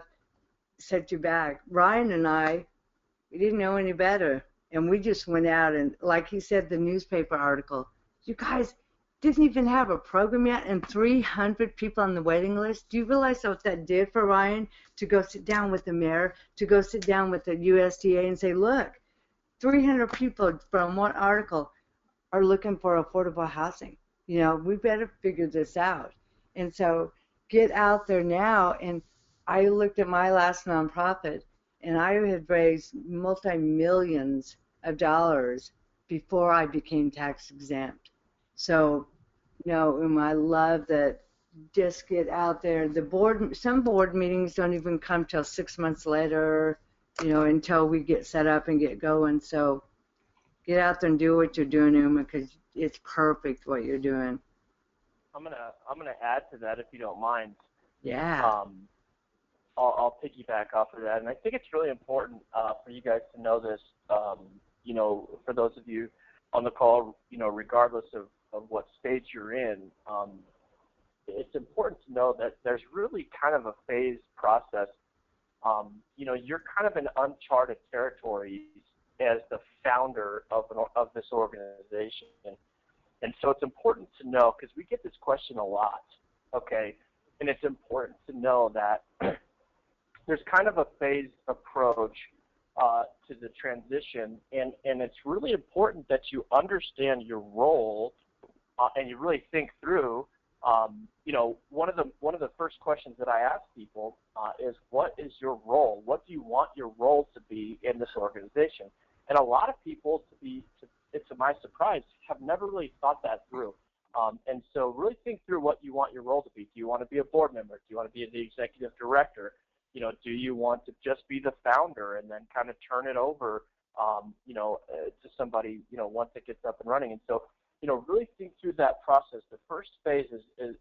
set you back. Ryan and I, we didn't know any better, and we just went out and, like he said, the newspaper article. You guys, didn't even have a program yet, and 300 people on the waiting list. Do you realize what that did for Ryan? To go sit down with the mayor, to go sit down with the USDA and say, look, 300 people from one article are looking for affordable housing. We better figure this out. And so get out there now. And I looked at my last nonprofit, and I had raised multi-millions of dollars before I became tax exempt. So, and I love that. Just get out there. Some board meetings don't even come till 6 months later, until we get set up and get going. So get out there and do what you're doing, Uma, because it's perfect what you're doing. I'm gonna add to that if you don't mind. Yeah. I'll piggyback off of that, and I think it's really important for you guys to know this. For those of you on the call, regardless of what stage you're in, it's important to know that there's really kind of a phased process. You're kind of in uncharted territories as the founder of this organization. And so it's important to know, because we get this question a lot, okay? And it's important to know that there's kind of a phased approach to the transition, and it's really important that you understand your role and you really think through. One of the first questions that I ask people is, what is your role? What do you want your role to be in this organization? And a lot of people, to my surprise, have never really thought that through. And so really think through what you want your role to be. Do you want to be a board member? Do you want to be the executive director? Do you want to just be the founder and then kind of turn it over, to somebody, once it gets up and running? And so, really think through that process. The first phase is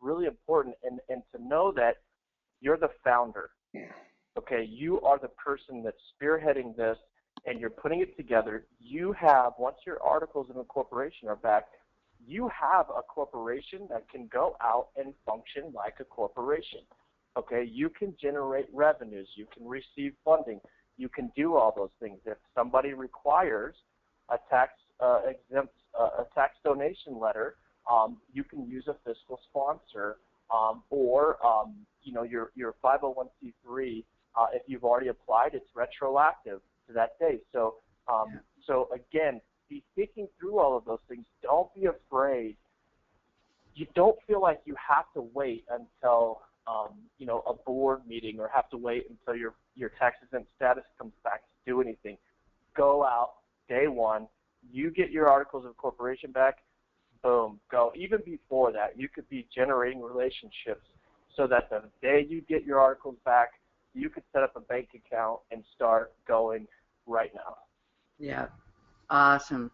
really important, and to know that you're the founder. Okay, you are the person that's spearheading this, and you're putting it together. You have, once your articles of incorporation are back, you have a corporation that can go out and function like a corporation. Okay, you can generate revenues, you can receive funding, you can do all those things. If somebody requires a tax donation letter, you can use a fiscal sponsor, or your 501c3. If you've already applied, it's retroactive to that day. So again, be thinking through all of those things. Don't be afraid. You don't feel like you have to wait until a board meeting, or have to wait until your tax exempt status comes back to do anything. Go out day one. You get your articles of incorporation back. Boom, go. Even before that, you could be generating relationships so that the day you get your articles back, you could set up a bank account and start going right now. Yeah. Awesome.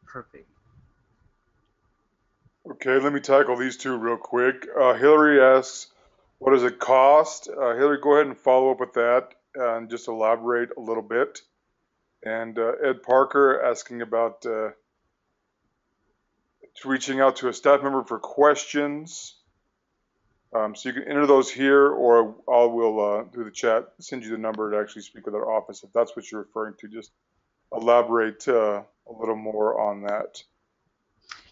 Perfect. Okay, let me tackle these two real quick. Hillary asks, what does it cost? Hillary, go ahead and follow up with that and just elaborate a little bit. And Ed Parker asking about reaching out to a staff member for questions. So you can enter those here, or I will, through the chat, send you the number to actually speak with our office if that's what you're referring to. Just elaborate a little more on that.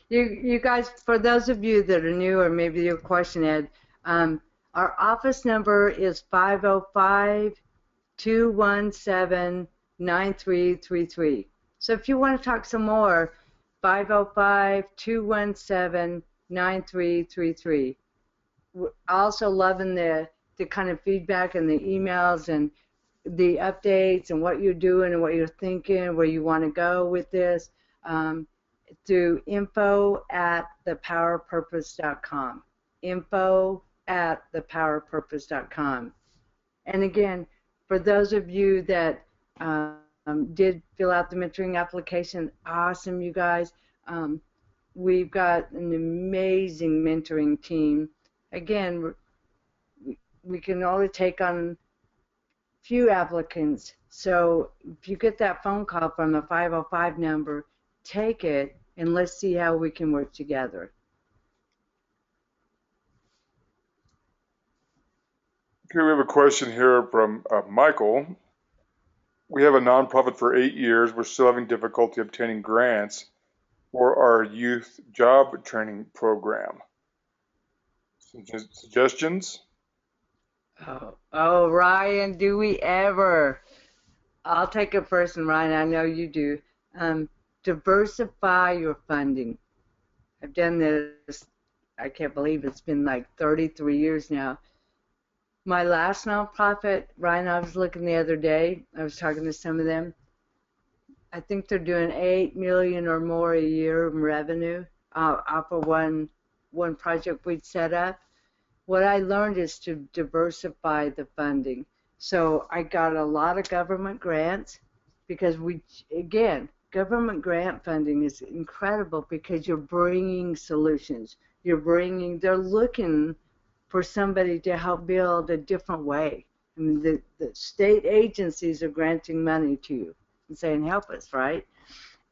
You guys, for those of you that are new, or maybe your question, Ed, our office number is 505-217-9333. So if you want to talk some more, 505-217-9333. We're also loving the kind of feedback and the emails and the updates and what you're doing and what you're thinking, where you want to go with this, through info@thepowerpurpose.com. info@thepowerpurpose.com. And again, for those of you that did fill out the mentoring application, awesome, you guys. We've got an amazing mentoring team. Again, we can only take on few applicants. So if you get that phone call from a 505 number, take it, and let's see how we can work together. Okay, we have a question here from Michael. We have a nonprofit for 8 years. We're still having difficulty obtaining grants. for our youth job training program. Suggestions? Oh, Ryan, do we ever? I'll take it first, and Ryan, I know you do. Diversify your funding. I've done this, I can't believe it's been like 33 years now. My last nonprofit, Ryan, I was looking the other day, I was talking to some of them. I think they're doing 8 million or more a year in revenue off of one project we'd set up. What I learned is to diversify the funding. So I got a lot of government grants because again, government grant funding is incredible because you're bringing solutions. They're looking for somebody to help build a different way. I mean, the state agencies are granting money to you and saying, help us, right?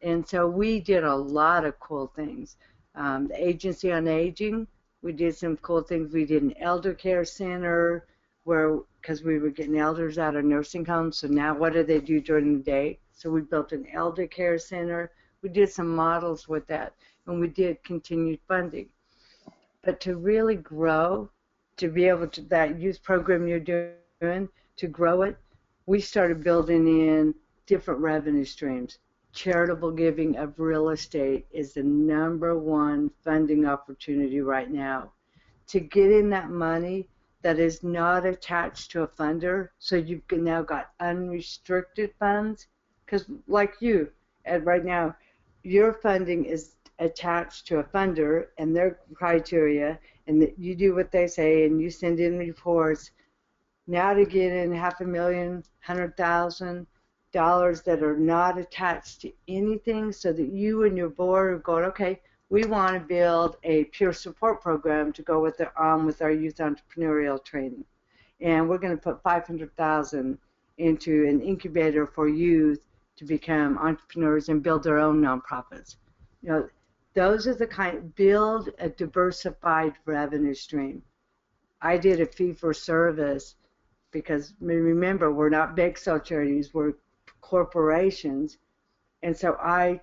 And so we did a lot of cool things. The Agency on Aging, we did some cool things. We did an elder care center because we were getting elders out of nursing homes, so now what do they do during the day? So we built an elder care center. We did some models with that, and we did continued funding. But to really grow, to be able to, that youth program you're doing, to grow it, we started building in different revenue streams. Charitable giving of real estate is the #1 funding opportunity right now. To get in that money that is not attached to a funder, so you've now got unrestricted funds, because like you, Ed, right now, your funding is attached to a funder and their criteria, and that you do what they say and you send in reports. Now to get in $500,000, $100,000 that are not attached to anything, so that you and your board are going, okay, we want to build a peer support program to go with our youth entrepreneurial training, and we're going to put $500,000 into an incubator for youth to become entrepreneurs and build their own nonprofits. You know, those are the build a diversified revenue stream. I did a fee for service because remember, we're not big soul charities, we're corporations. And so I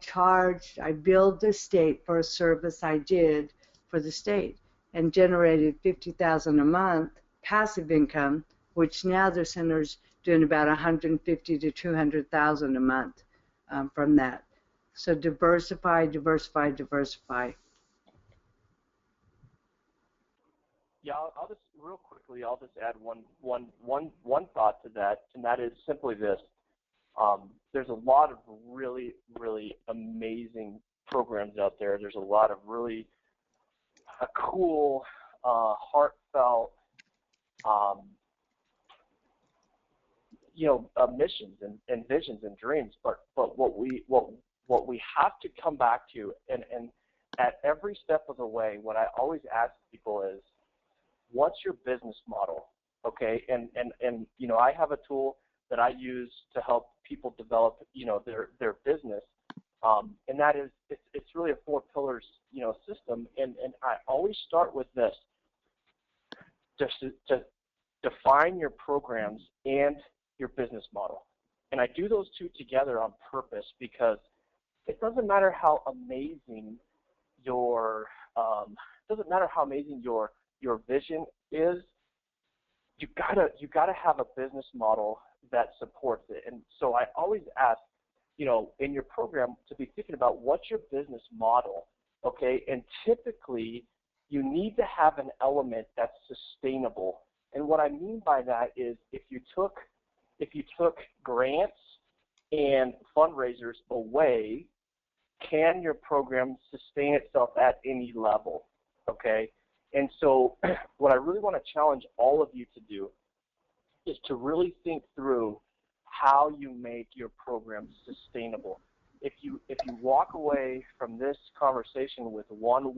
billed the state for a service I did for the state and generated $50,000 a month passive income, which now the center's doing about $150,000 to $200,000 a month from that. So diversify, diversify, diversify. Yeah, I'll just real quickly. I'll just add one thought to that, and that is simply this: there's a lot of really, really amazing programs out there. There's a lot of really cool, heartfelt, missions and visions and dreams. But what we have to come back to, and at every step of the way, what I always ask people is, what's your business model? Okay, and I have a tool that I use to help people develop their business, and that is it's really a 4 pillars system, and I always start with this: just to define your programs and your business model. And I do those two together on purpose because it doesn't matter how amazing your vision is, you gotta have a business model that supports it. And so I always ask, in your program, to be thinking about what's your business model, okay? And typically, you need to have an element that's sustainable. And what I mean by that is, if you took grants and fundraisers away, can your program sustain itself at any level, okay? And so what I really want to challenge all of you to do is to really think through how you make your program sustainable. If you walk away from this conversation with one